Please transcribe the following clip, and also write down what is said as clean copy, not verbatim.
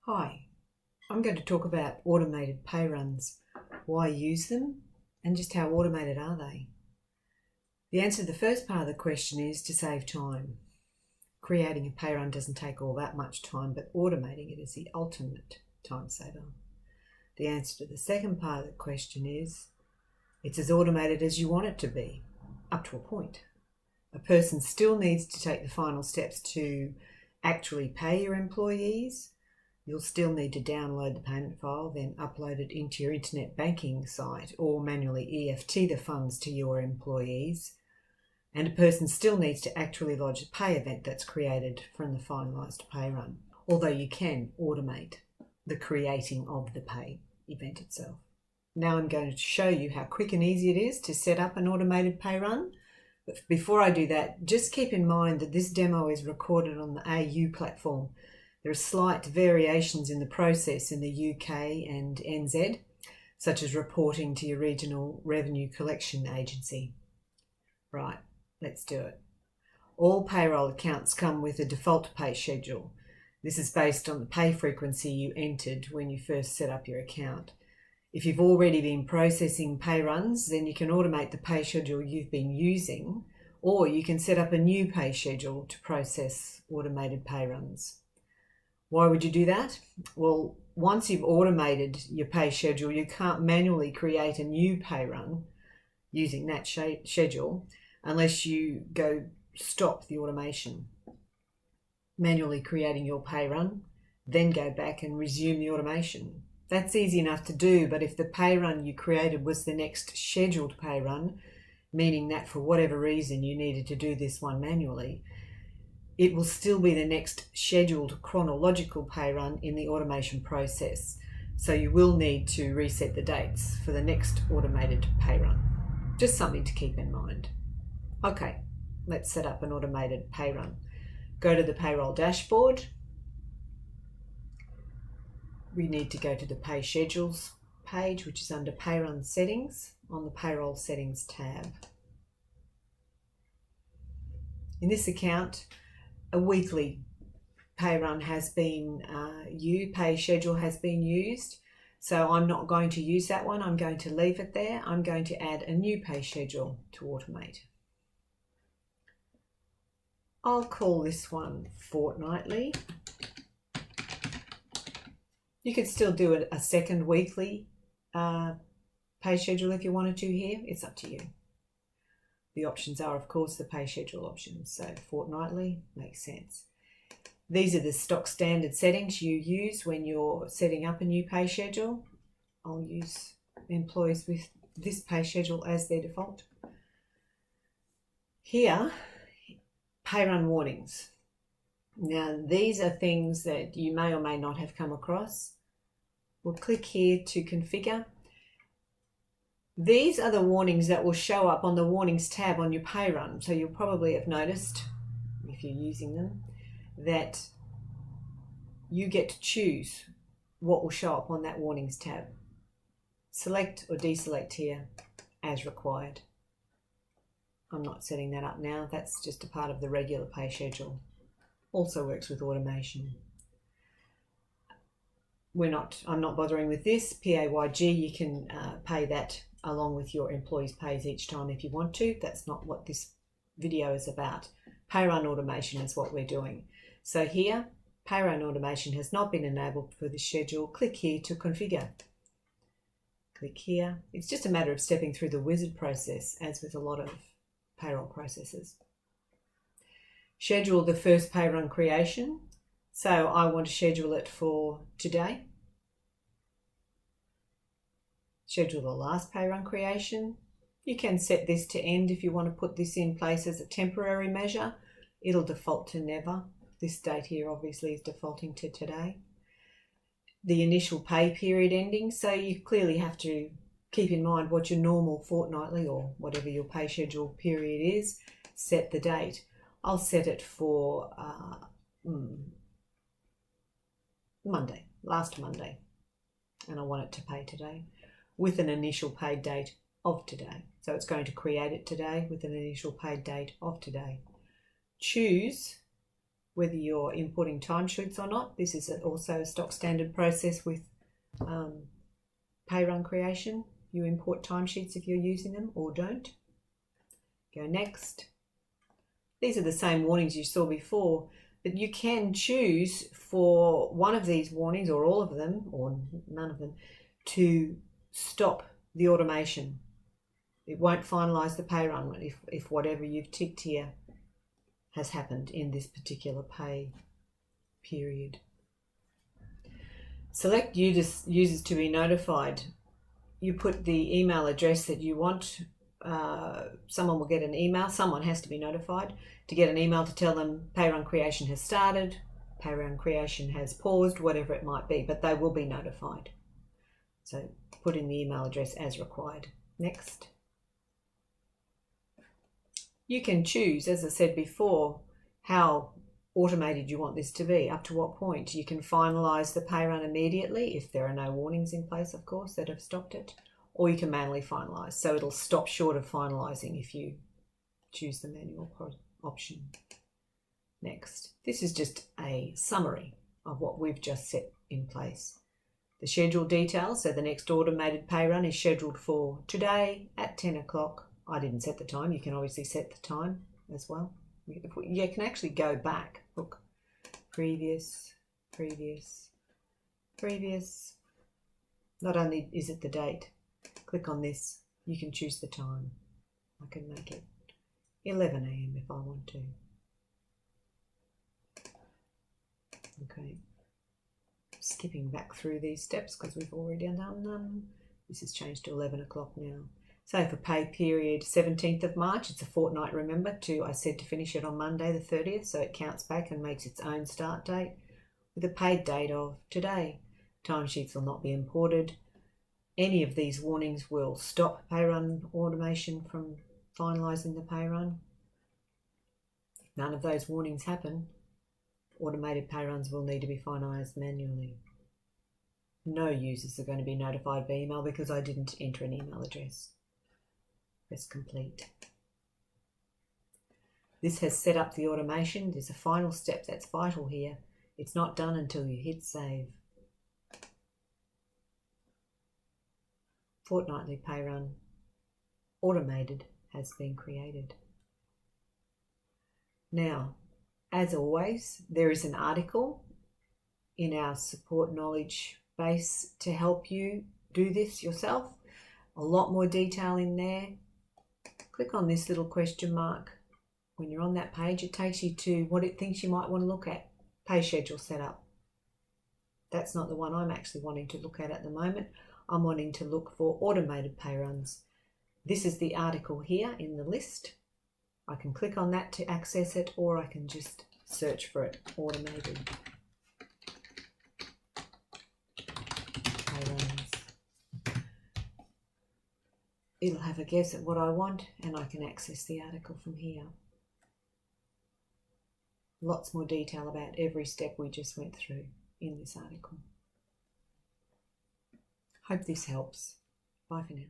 Hi, I'm going to talk about automated pay runs, why use them, and just how automated are they. The answer to the first part of the question is to save time. Creating a pay run doesn't take all that much time, but automating it is the ultimate time saver. The answer to the second part of the question is it's as automated as you want it to be, up to a point. A person still needs to take the final steps to actually pay your employees. You'll still need to download the payment file, then upload it into your internet banking site or manually EFT the funds to your employees. And a person still needs to actually lodge a pay event that's created from the finalised pay run, although you can automate the creating of the pay event itself. Now I'm going to show you how quick and easy it is to set up an automated pay run. But before I do that, just keep in mind that this demo is recorded on the AU platform. There are slight variations in the process in the UK and NZ, such as reporting to your regional revenue collection agency. Right, let's do it. All payroll accounts come with a default pay schedule. This is based on the pay frequency you entered when you first set up your account. If you've already been processing pay runs, then you can automate the pay schedule you've been using, or you can set up a new pay schedule to process automated pay runs. Why would you do that? Well, once you've automated your pay schedule, you can't manually create a new pay run using that schedule unless you go stop the automation. Manually creating your pay run, then go back and resume the automation. That's easy enough to do, but if the pay run you created was the next scheduled pay run, meaning that for whatever reason you needed to do this one manually, it will still be the next scheduled chronological pay run in the automation process. So you will need to reset the dates for the next automated pay run. Just something to keep in mind. Okay, let's set up an automated pay run. Go to the payroll dashboard. We need to go to the pay schedules page, which is under pay run settings on the payroll settings tab. In this account, a weekly pay run has been pay schedule has been used. So I'm not going to use that one. I'm going to leave it there. I'm going to add a new pay schedule to automate. I'll call this one fortnightly. You could still do a second weekly pay schedule if you wanted to here. It's up to you. The options are, of course, the pay schedule options. So fortnightly makes sense. These are the stock standard settings you use when you're setting up a new pay schedule. I'll use employees with this pay schedule as their default. Here, pay run warnings. Now, these are things that you may or may not have come across. We'll click here to configure. These are the warnings that will show up on the warnings tab on your pay run. So you'll probably have noticed, if you're using them, that you get to choose what will show up on that warnings tab. Select or deselect here as required. I'm not setting that up now. That's just a part of the regular pay schedule. Also works with automation. I'm not bothering with this. PAYG, you can pay that along with your employees' pays each time if you want to. That's not what this video is about. Pay run automation is what we're doing. So here, pay run automation has not been enabled for this schedule. Click here to configure. Click here. It's just a matter of stepping through the wizard process, as with a lot of payroll processes. Schedule the first pay run creation. So I want to schedule it for today. Schedule the last pay run creation. You can set this to end if you want to put this in place as a temporary measure. It'll default to never. This date here obviously is defaulting to today. The initial pay period ending. So you clearly have to keep in mind what your normal fortnightly or whatever your pay schedule period is. Set the date. I'll set it for Monday, last Monday, and I want it to pay today with an initial paid date of today. So it's going to create it today with an initial paid date of today. Choose whether you're inputting timesheets or not. This is also a stock standard process with pay run creation. You import timesheets if you're using them or don't. Go next. These are the same warnings you saw before, but you can choose for one of these warnings or all of them or none of them to stop the automation. It won't finalise the pay run if whatever you've ticked here has happened in this particular pay period. Select users to be notified. You put the email address that you want. Someone will get an email. Someone has to be notified to get an email to tell them pay run creation has started, pay run creation has paused, whatever it might be, but they will be notified. So put in the email address as required. Next. You can choose, as I said before, how automated you want this to be, up to what point. You can finalise the pay run immediately if there are no warnings in place, of course, that have stopped it, or you can manually finalise. So it'll stop short of finalising if you choose the manual option. Next. This is just a summary of what we've just set in place. The schedule details, so the next automated pay run is scheduled for today at 10 o'clock. I didn't set the time. You can obviously set the time as well. You can actually go back. Look, previous. Not only is it the date, click on this, you can choose the time. I can make it 11 AM if I want to. Okay, skipping back through these steps because we've already done them. This has changed to 11 o'clock now. So for pay period 17th of March, it's a fortnight, remember, I said to finish it on Monday the 30th, so it counts back and makes its own start date with a paid date of today. Timesheets will not be imported. Any of these warnings will stop pay run automation from finalising the pay run. If none of those warnings happen, automated pay runs will need to be finalised manually. No users are going to be notified by email because I didn't enter an email address. Press complete. This has set up the automation. There's a final step that's vital here. It's not done until you hit save. Fortnightly pay run automated has been created. Now, as always, there is an article in our support knowledge base to help you do this yourself. A lot more detail in there. Click on this little question mark. When you're on that page, it takes you to what it thinks you might want to look at. Pay schedule setup. That's not the one I'm actually wanting to look at the moment. I'm wanting to look for automated pay runs. This is the article here in the list. I can click on that to access it, or I can just search for it, automated pay runs. It'll have a guess at what I want, and I can access the article from here. Lots more detail about every step we just went through in this article. Hope this helps. Bye for now.